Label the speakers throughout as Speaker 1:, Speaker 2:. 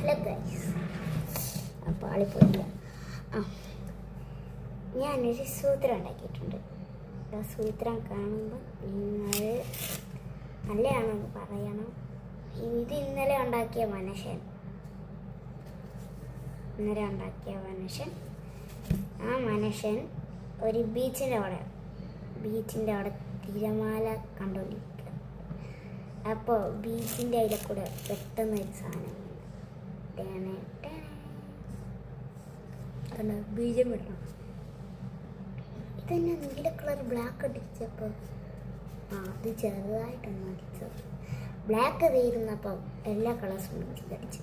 Speaker 1: Hello guys, അപ്പോൾ ആളിപ്പോയില്ല. ഞാനൊരു സൂത്രം ഉണ്ടാക്കിയിട്ടുണ്ട്. ആ സൂത്രം കാണുമ്പോൾ നിങ്ങൾ നല്ലതാണെന്ന് പറയണം. ഇത് ഇന്നലെ ഉണ്ടാക്കിയ മനുഷ്യൻ, ആ മനുഷ്യൻ ഒരു ബീച്ചിൻ്റെ അവിടെ തിരമാല കണ്ടുകൊണ്ടിരിക്കുക. അപ്പോൾ ബീച്ചിൻ്റെ അതിലെ കൂടെ പെട്ടെന്നൊരു സാധനം ബീജം വിടണം. ഇതന്നെ നീല കളർ ബ്ലാക്ക് അടിച്ചപ്പോൾ അത് ചെറുതായിട്ടൊന്നും അടിച്ചത്. ബ്ലാക്ക് തീരുന്നപ്പോൾ എല്ലാ കളേഴ്സും മിക്സ് അടിച്ചു.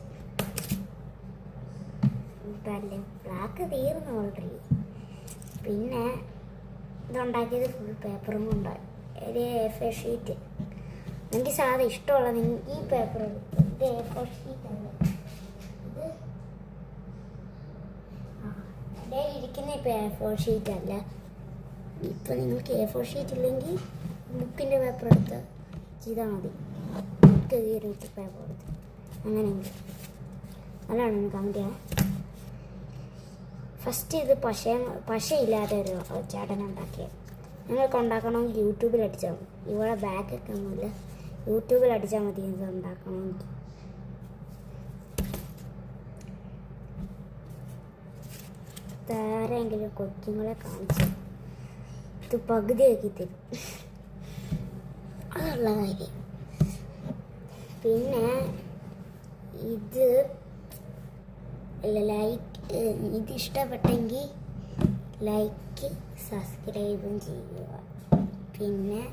Speaker 1: ഇപ്പല്ലേ ബ്ലാക്ക് തീർന്നു ഓൾറെഡി. പിന്നെ ഇതുണ്ടാക്കിയത് ഫുൾ പേപ്പറും കൊണ്ടായി. ഒരു A4 ഷീറ്റ്. എനിക്ക് സാധാ ഇഷ്ടമുള്ളത് ഈ പേപ്പർ ഇത് A4 ഷീറ്റല്ല. ഇത് എൻ്റെ ഇരിക്കുന്ന ഇപ്പോൾ A4 ഷീറ്റല്ല. ഇപ്പം നിങ്ങൾക്ക് A4 ഷീറ്റ് ഇല്ലെങ്കിൽ ബുക്കിൻ്റെ പേപ്പർ എടുത്ത് ചെയ്താൽ മതി. ബുക്ക് കീറിയിട്ട് പേപ്പർ എടുത്ത് അങ്ങനെയെങ്കിൽ നല്ലതാണ്. കമൻറ്റ് ഫസ്റ്റ് ഇത് പശയില്ലാതെ ഒരു ചേട്ടൻ ഉണ്ടാക്കിയത്. നിങ്ങൾക്ക് ഉണ്ടാക്കണമെങ്കിൽ യൂട്യൂബിൽ അടിച്ചാൽ മതി. ഇവിടെ ബാക്കൊക്കെ ഒന്നുമില്ല, യൂട്യൂബിൽ അടിച്ചാൽ മതി ഇത് ഉണ്ടാക്കണമെങ്കിൽ. ആരെങ്കിലും കൊച്ചുങ്ങളെ കാണിച്ചു ഇത് പകുതിയാക്കി തരും, അതുള്ള കാര്യം. പിന്നെ ഇത് ഇത് ഇഷ്ടപ്പെട്ടെങ്കിൽ ലൈക്ക് സബ്സ്ക്രൈബും ചെയ്യുക. പിന്നെ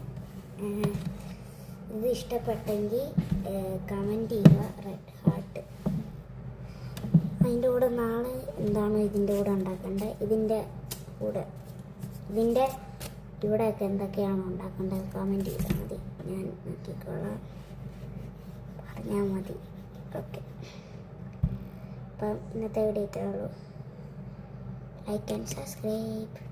Speaker 1: ഇത് ഇഷ്ടപ്പെട്ടെങ്കിൽ കമൻറ്റ് ചെയ്യുക, റെഡ് ഹാർട്ട്. അതിൻ്റെ കൂടെ നാളെ എന്താണ് ഇതിൻ്റെ കൂടെ ഉണ്ടാക്കേണ്ടത്, ഇതിൻ്റെ ഇവിടെയൊക്കെ എന്തൊക്കെയാണോ ഉണ്ടാക്കേണ്ടത് കമൻറ്റ് ചെയ്താൽ മതി, ഞാൻ നോക്കിക്കോളാം, പറഞ്ഞാൽ മതി. ഓക്കെ, അപ്പം ഇന്നത്തെ വീഡിയോ ഇത്രേ ഉള്ളൂ. Like and subscribe.